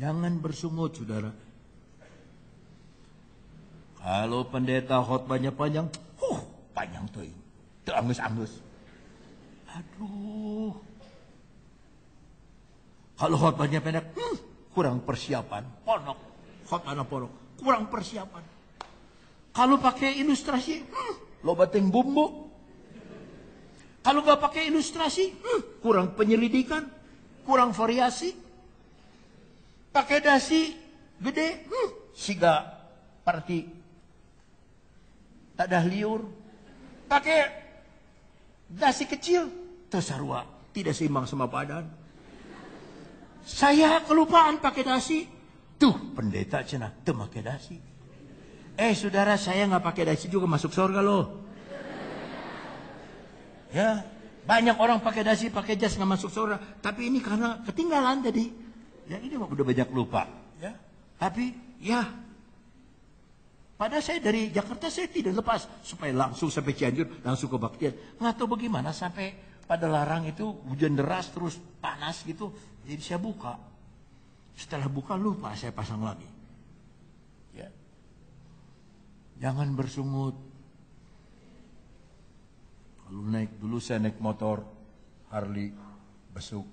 Jangan bersungut, saudara. Kalau pendeta khotbahnya panjang, panjang tuh. Itu angus-angus. Aduh. Kalau khotbahnya pendek, kurang persiapan. Ponok. Khotbahnya ponok. Kurang persiapan. Kalau pakai ilustrasi, lo bateng bumbu. Kalau nggak pakai ilustrasi, kurang penyelidikan, kurang variasi. Pakai dasi gede, siga parti tak dah liur. Pakai dasi kecil, tersarua, tidak seimbang sama badan. Saya kelupaan pakai dasi. Tuh pendeta cina, tuh pakai dasi. Saudara, saya nggak pakai dasi juga masuk surga loh. Ya, banyak orang pakai dasi, pakai jas nggak masuk surga. Tapi ini karena ketinggalan tadi. Ya ini udah banyak lupa. Ya, tapi ya, pada saya dari Jakarta saya tidak lepas supaya langsung sampai Cianjur, langsung ke Baktian. Nggak tahu bagaimana sampai pada Larang itu hujan deras terus panas gitu. Jadi saya buka. Setelah buka lupa saya pasang lagi. Ya, jangan bersungut. Kalau dulu saya naik motor Harley besuk.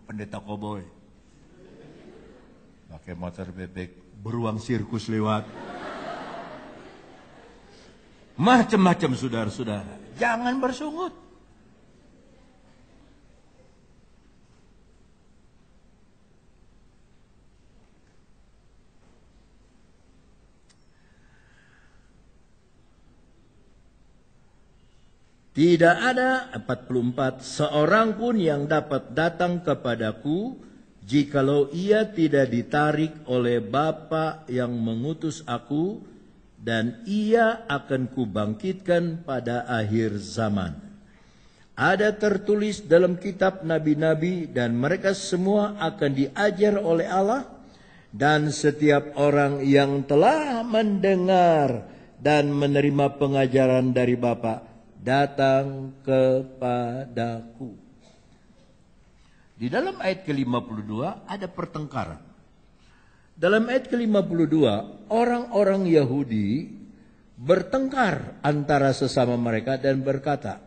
Pendeta koboi. Pakai motor bebek, beruang sirkus lewat. Macam-macam saudara-saudara. Jangan bersungut. Tidak ada 44 seorang pun yang dapat datang kepadaku jikalau ia tidak ditarik oleh Bapa yang mengutus aku, dan ia akan kubangkitkan pada akhir zaman. Ada tertulis dalam kitab nabi-nabi dan mereka semua akan diajar oleh Allah, dan setiap orang yang telah mendengar dan menerima pengajaran dari Bapa datang kepadaku. Di dalam ayat ke-52 ada pertengkaran. Dalam ayat ke-52 orang-orang Yahudi bertengkar antara sesama mereka dan berkata,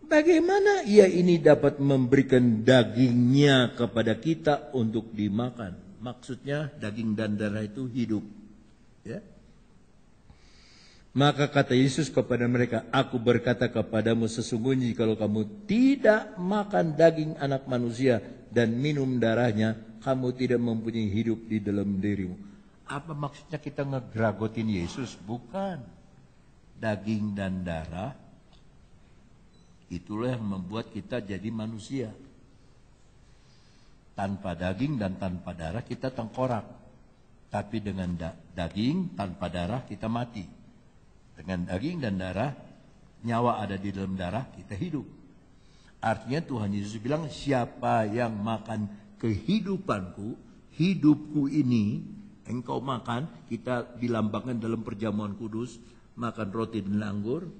bagaimana ia ini dapat memberikan dagingnya kepada kita untuk dimakan? Maksudnya daging dan darah itu hidup. Ya. Maka kata Yesus kepada mereka, aku berkata kepadamu sesungguhnya kalau kamu tidak makan daging anak manusia dan minum darahnya, kamu tidak mempunyai hidup di dalam dirimu. Apa maksudnya kita ngegragotin Yesus? Bukan. Daging dan darah, itulah yang membuat kita jadi manusia. Tanpa daging dan tanpa darah kita tengkorak. Tapi dengan daging tanpa darah kita mati. Dengan daging dan darah, nyawa ada di dalam darah, kita hidup. Artinya Tuhan Yesus bilang, siapa yang makan kehidupanku, hidupku ini, engkau makan, kita dilambangkan dalam perjamuan kudus, makan roti dan anggur.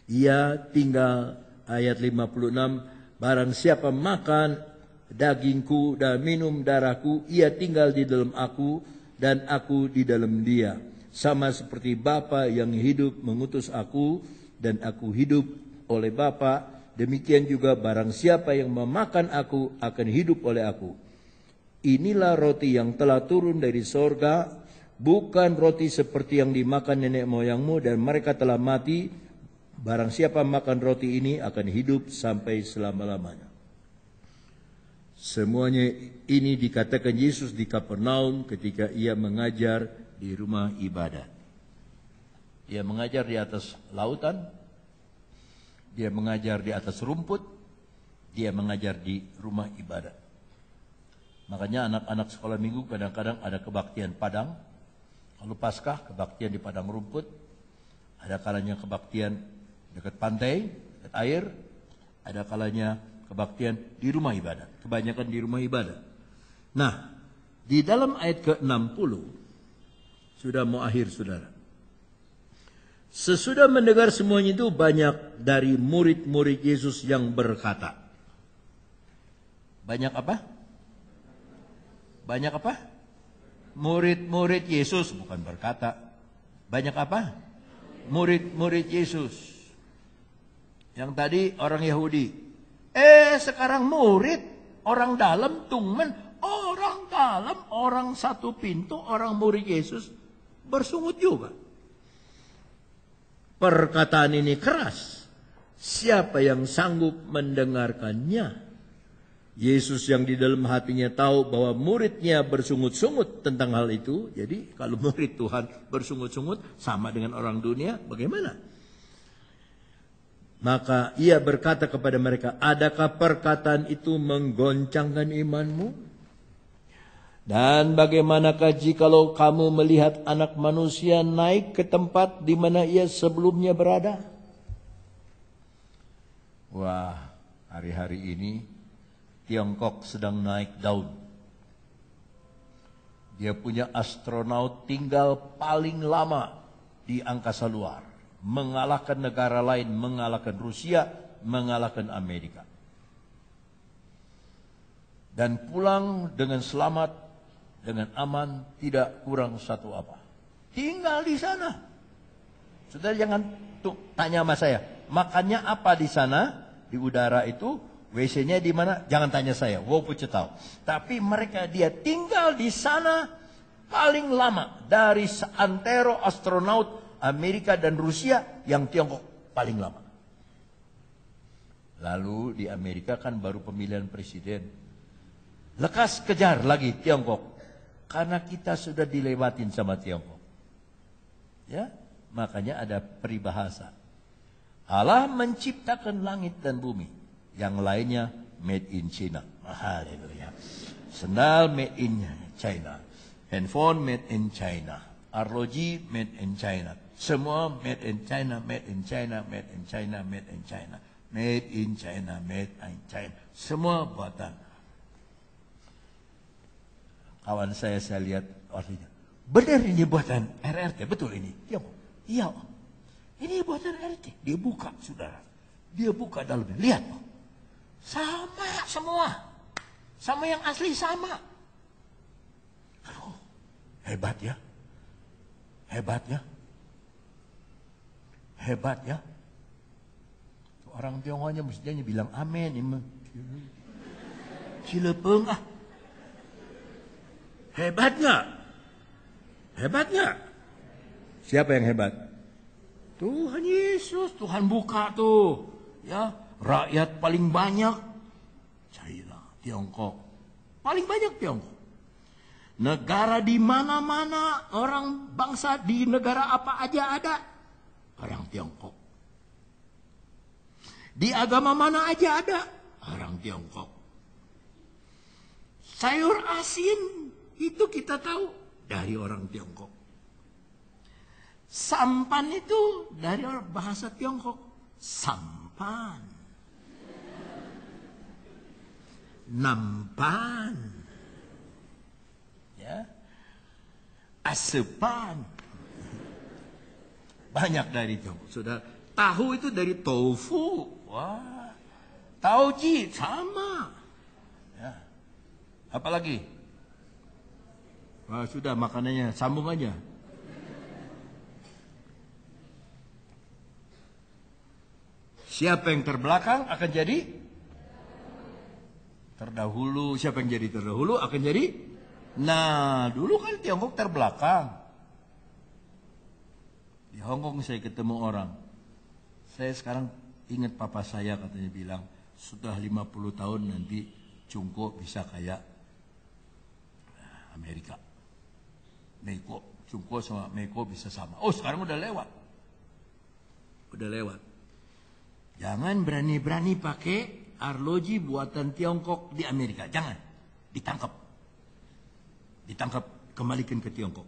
Ia tinggal, ayat 56, barang siapa makan dagingku dan minum darahku, ia tinggal di dalam aku dan aku di dalam dia. Sama seperti Bapa yang hidup mengutus aku dan aku hidup oleh Bapa, demikian juga barang siapa yang memakan aku akan hidup oleh aku. Inilah roti yang telah turun dari sorga, bukan roti seperti yang dimakan nenek moyangmu dan mereka telah mati. Barang siapa makan roti ini akan hidup sampai selama-lamanya. Semuanya ini dikatakan Yesus di Kapernaum ketika ia mengajar di rumah ibadat. Dia mengajar di atas lautan, dia mengajar di atas rumput, dia mengajar di rumah ibadat. Makanya anak-anak sekolah minggu kadang-kadang ada kebaktian padang, lalu Paskah kebaktian di padang rumput, ada kalanya kebaktian dekat pantai, dekat air, ada kalanya kebaktian di rumah ibadat, kebanyakan di rumah ibadat. Nah, di dalam ayat ke-60, sudah mau akhir saudara. Sesudah mendengar semuanya itu banyak dari murid-murid Yesus yang berkata. Banyak apa? Banyak apa? Murid-murid Yesus, bukan berkata. Banyak apa? Murid-murid Yesus. Yang tadi orang Yahudi. Sekarang murid, orang dalam, tungmen, orang dalam, orang satu pintu, orang murid Yesus bersungut juga. Perkataan ini keras. Siapa yang sanggup mendengarkannya? Yesus yang di dalam hatinya tahu bahwa muridnya bersungut-sungut tentang hal itu. Jadi kalau murid Tuhan bersungut-sungut sama dengan orang dunia, bagaimana? Maka ia berkata kepada mereka, adakah perkataan itu menggoncangkan imanmu? Dan bagaimanakah jikalau kamu melihat anak manusia naik ke tempat di mana ia sebelumnya berada? Wah, hari-hari ini Tiongkok sedang naik daun. Dia punya astronaut tinggal paling lama di angkasa luar. Mengalahkan negara lain, mengalahkan Rusia, mengalahkan Amerika. Dan pulang dengan selamat, dengan aman, tidak kurang satu apa. Tinggal di sana. Saudara jangan tanya sama saya, makannya apa di sana, di udara itu? WC-nya di mana? Jangan tanya saya. Wow, tahu. Tapi dia tinggal di sana paling lama dari seantero astronaut Amerika dan Rusia, yang Tiongkok paling lama. Lalu di Amerika kan baru pemilihan presiden. Lekas kejar lagi Tiongkok. Karena kita sudah dilewatin sama Tiongkok. Ya, makanya ada peribahasa. Allah menciptakan langit dan bumi. Yang lainnya made in China. Haleluya. Sendal made in China. Handphone made in China. Arloji made in China. Semua made in China, made in China, made in China, made in China. Made in China, made in China. Semua buatan. Kawan saya lihat artinya. Benar ini buatan RRT, betul ini. Iya. Ini buatan RRT. Dia buka, saudara. Dia buka dalamnya. Lihat. Sama semua. Sama yang asli sama. Aduh, hebat ya. Hebat ya. Hebat ya. Orang Tionghoanya mestinya bilang amin. Cilepeng ah. Hebat nggak? Hebat nggak? Siapa yang hebat? Tuhan Yesus. Tuhan buka tuh. Ya. Rakyat paling banyak China, Tiongkok. Paling banyak Tiongkok. Negara di mana-mana, orang bangsa di negara apa aja ada orang Tiongkok. Di agama mana aja ada orang Tiongkok. Sayur asin itu kita tahu dari orang Tiongkok. Sampan itu dari bahasa Tiongkok. Sampan. Nampan, ya, asepan, banyak dari itu. Sudah tahu itu dari tofu, wah, tauji sama, ya, apalagi, wah sudah makanannya sambung aja. Siapa yang terbelakang akan jadi terdahulu. Siapa yang jadi terdahulu akan jadi. Nah, dulu kan Tiongkok terbelakang. Di Hong Kong saya ketemu orang. Saya sekarang ingat papa saya katanya bilang, sudah 50 tahun nanti Cungko bisa kayak Amerika. Meiko, Cungko sama Meiko bisa sama. Oh, sekarang udah lewat. Udah lewat. Jangan berani-berani pakai arloji buatan Tiongkok di Amerika. Jangan. Ditangkap. Ditangkap. Kembalikan ke Tiongkok.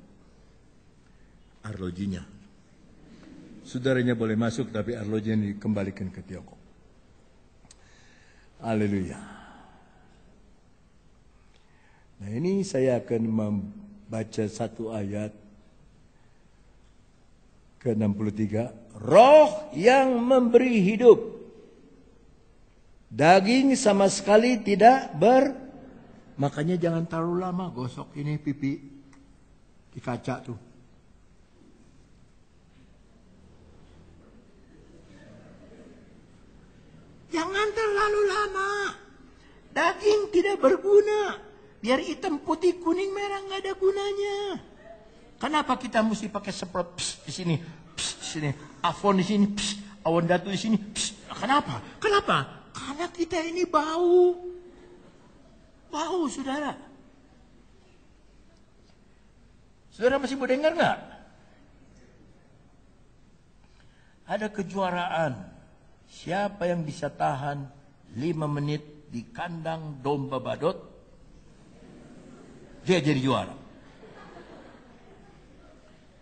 Arlojinya. Saudaranya boleh masuk, tapi arlojinya dikembalikan ke Tiongkok. Haleluya. Nah, ini saya akan membaca satu ayat ke-63. Roh yang memberi hidup. Daging sama sekali tidak Makanya jangan terlalu lama gosok ini pipi di kaca tuh. Jangan terlalu lama. Daging tidak berguna. Biar hitam, putih, kuning, merah nggak ada gunanya. Kenapa kita mesti pakai semprot di sini, di sini, Avon di sini, awan datu di sini? Kenapa? Kenapa? Karena kita ini bau. Bau, saudara. Saudara masih mau dengar nggak? Ada kejuaraan. Siapa yang bisa tahan 5 menit di kandang domba badut, dia jadi juara.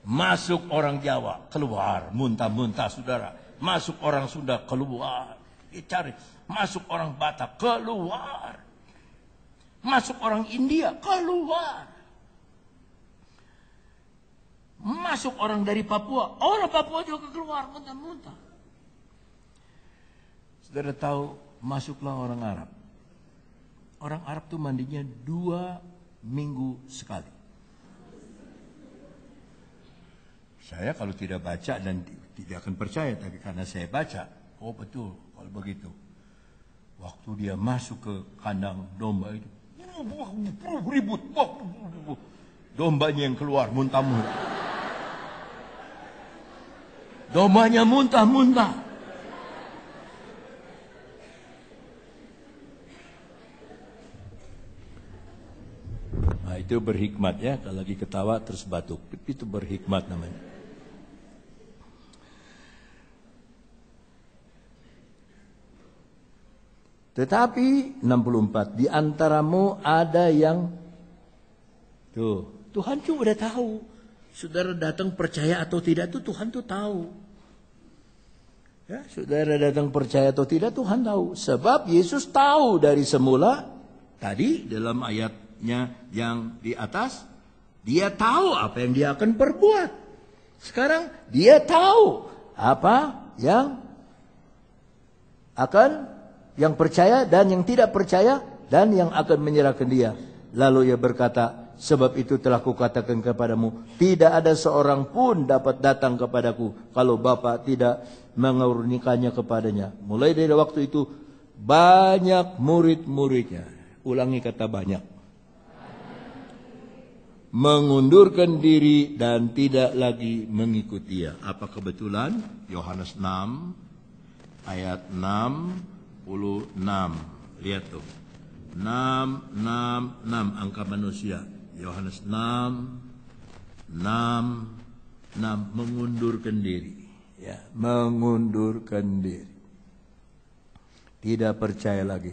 Masuk orang Jawa, keluar, muntah-muntah saudara. Masuk orang Sunda, keluar, dicari. Masuk orang Batak, keluar. Masuk orang India, keluar. Masuk orang dari Papua, orang Papua juga keluar, muntah-muntah. Saudara tahu, masuklah orang Arab. Orang Arab tuh mandinya 2 minggu sekali. Saya kalau tidak baca dan tidak akan percaya, tapi karena saya baca, oh betul kalau begitu. Waktu dia masuk ke kandang domba itu, ribut, dombanya yang keluar muntah-muntah. Dombanya muntah-muntah. Nah, itu berhikmat ya, kalau lagi ketawa terus batuk. Itu berhikmat namanya. Tetapi 64, di antaramu ada yang Tuhan tuh udah tahu. Saudara datang percaya atau tidak tuh Tuhan tuh tahu. Ya, saudara datang percaya atau tidak Tuhan tahu. Sebab Yesus tahu dari semula. Tadi dalam ayatnya yang di atas, dia tahu apa yang dia akan perbuat. Sekarang dia tahu apa yang akan, yang percaya dan yang tidak percaya, dan yang akan menyerahkan dia. Lalu ia berkata, sebab itu telah kukatakan kepadamu, tidak ada seorang pun dapat datang kepadaku kalau Bapa tidak mengurnikannya kepadanya. Mulai dari waktu itu banyak murid-muridnya. Ulangi kata banyak. Mengundurkan diri dan tidak lagi mengikut dia. Apa kebetulan? Yohanes 6 ayat 66. Lihat tuh. 6 angka manusia. Yohanes 6 mengundurkan diri. Ya, mengundurkan diri. Tidak percaya lagi.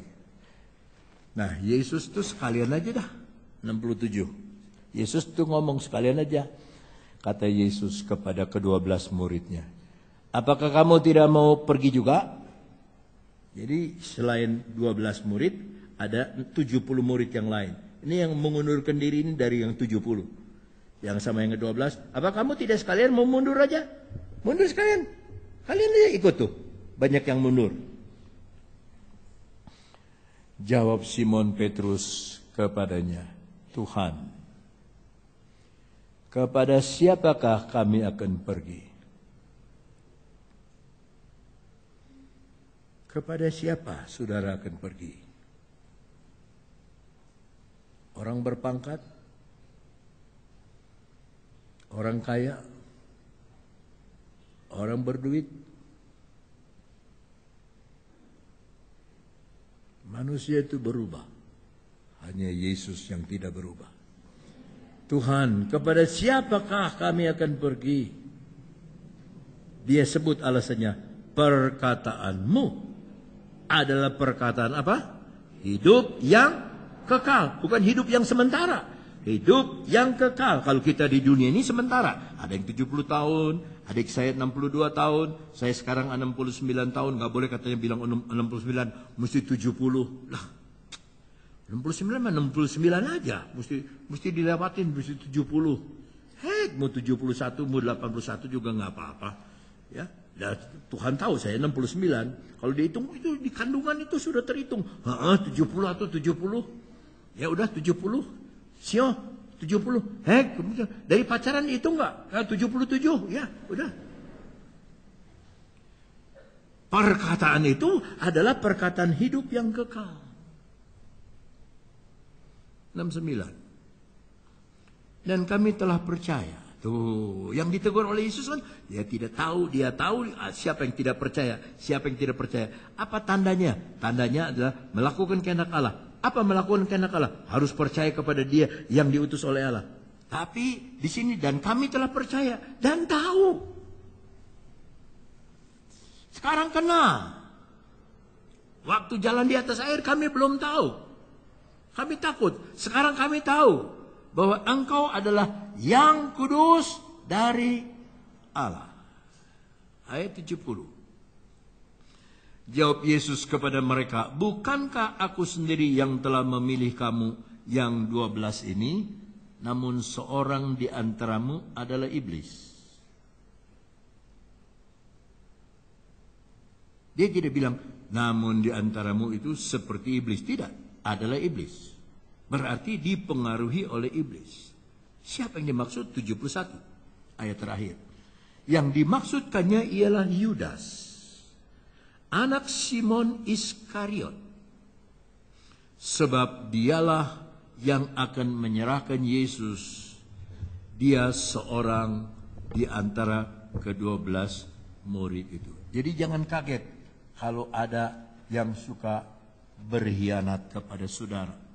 Nah, Yesus tuh sekalian aja dah. 67. Yesus tuh ngomong sekalian aja. Kata Yesus kepada ke-12 muridnya, apakah kamu tidak mau pergi juga? Jadi selain 12 murid, ada 70 murid yang lain. Ini yang mengundurkan diri ini dari yang 70. Yang sama yang ke-12, apa kamu tidak sekalian mau mundur aja? Mundur sekalian. Kalian aja ikut tuh. Banyak yang mundur. Jawab Simon Petrus kepadanya, Tuhan, kepada siapakah kami akan pergi? Kepada siapa saudara akan pergi? Orang berpangkat? Orang kaya? Orang berduit? Manusia itu berubah. Hanya Yesus yang tidak berubah. Tuhan, kepada siapakah kami akan pergi? Dia sebut alasannya, perkataanmu adalah perkataan apa? Hidup yang kekal. Bukan hidup yang sementara. Hidup yang kekal. Kalau kita di dunia ini sementara. Ada yang 70 tahun. Adik saya 62 tahun. Saya sekarang 69 tahun. Gak boleh katanya bilang 69. Mesti 70. Lah. 69 mah 69 aja. Mesti dilewatin. Mesti 70. Hei, mau 71, mau 81 juga gak apa-apa. Ya. Dan Tuhan tahu saya 69. Kalau dihitung itu di kandungan itu sudah terhitung. 70 atau 70. Ya udah 70. Sio 70. Dari pacaran itu enggak? 77. Ya, udah. Perkataan itu adalah perkataan hidup yang kekal. 69. Dan kami telah percaya. Tuh, yang ditegur oleh Yesus kan, dia tidak tahu, dia tahu siapa yang tidak percaya, siapa yang tidak percaya. Apa tandanya? Tandanya adalah melakukan kehendak Allah. Apa melakukan kehendak Allah? Harus percaya kepada Dia yang diutus oleh Allah. Tapi di sini dan kami telah percaya dan tahu. Sekarang kena. Waktu jalan di atas air kami belum tahu. Kami takut. Sekarang kami tahu bahwa engkau adalah yang kudus dari Allah. Ayat 70. Jawab Yesus kepada mereka, bukankah aku sendiri yang telah memilih kamu yang 12 ini? Namun seorang di antaramu adalah iblis. Dia tidak bilang, namun di antaramu itu seperti iblis. Tidak, adalah iblis. Berarti dipengaruhi oleh iblis. Siapa yang dimaksud? 71 ayat terakhir. Yang dimaksudkannya ialah Yudas, anak Simon Iskariot. Sebab dialah yang akan menyerahkan Yesus. Dia seorang di antara ke-12 murid itu. Jadi jangan kaget kalau ada yang suka berkhianat kepada saudara.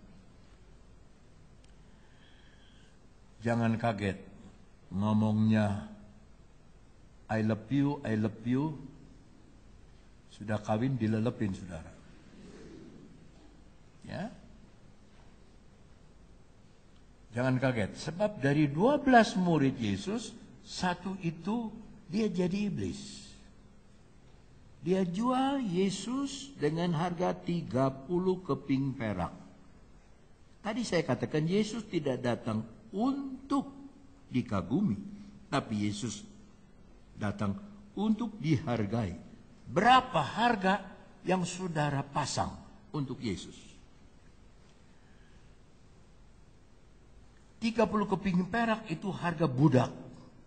Jangan kaget ngomongnya I love you, sudah kawin dilelepin saudara. Ya. Jangan kaget, sebab dari 12 murid Yesus, satu itu dia jadi iblis. Dia jual Yesus dengan harga 30 keping perak. Tadi saya katakan Yesus tidak datang untuk dikagumi, tapi Yesus datang untuk dihargai. Berapa harga yang saudara pasang untuk Yesus? 30 keping perak itu harga budak.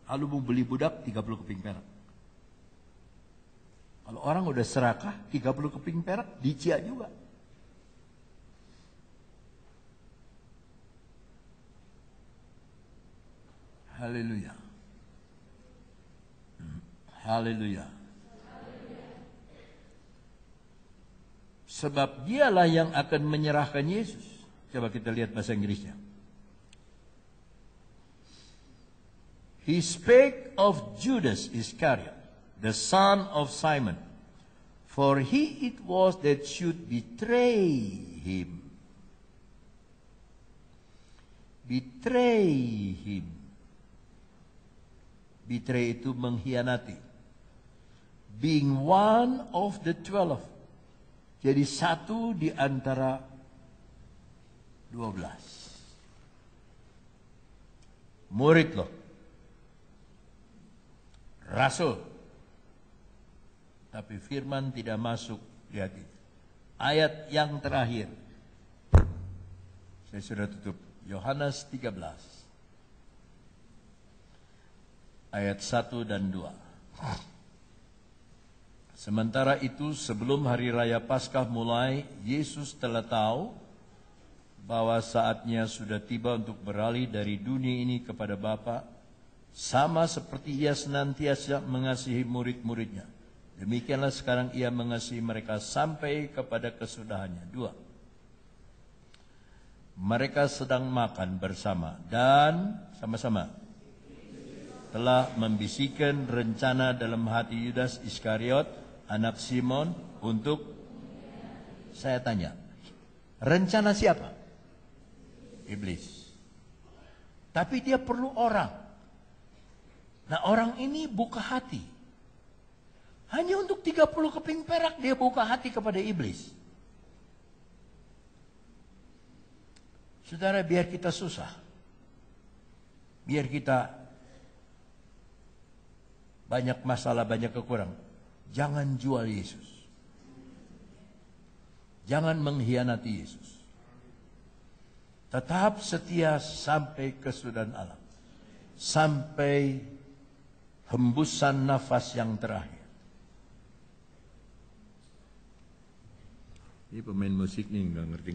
Kalau mau beli budak 30 keping perak. Kalau orang udah serakah 30 keping perak dicia juga. Haleluya. Haleluya. Sebab dialah yang akan menyerahkan Yesus. Coba kita lihat bahasa Inggrisnya. He spake of Judas Iscariot, the son of Simon, for he it was that should betray him. Betray him. Betray itu mengkhianati. Being one of the 12. Jadi satu di antara 12. Murid loh. Rasul. Tapi firman tidak masuk di hati. Ayat yang terakhir. Saya sudah tutup. Yohanes 13. Ayat 1 dan 2. Sementara itu sebelum hari raya Paskah mulai, Yesus telah tahu bahwa saatnya sudah tiba untuk beralih dari dunia ini kepada Bapa, sama seperti ia senantiasa mengasihi murid-muridnya. Demikianlah sekarang ia mengasihi mereka sampai kepada kesudahannya. 2. Mereka sedang makan bersama dan sama-sama telah membisikkan rencana dalam hati Yudas Iskariot, anak Simon, untuk, saya tanya, rencana siapa? Iblis. Tapi dia perlu orang. Nah orang ini buka hati. Hanya untuk 30 keping perak dia buka hati kepada iblis. Saudara, biar kita susah. Biar kita banyak masalah, banyak kekurangan. Jangan jual Yesus. Jangan mengkhianati Yesus. Tetap setia sampai kesudahan alam. Sampai hembusan nafas yang terakhir. Ini pemain musik nih nggak ngerti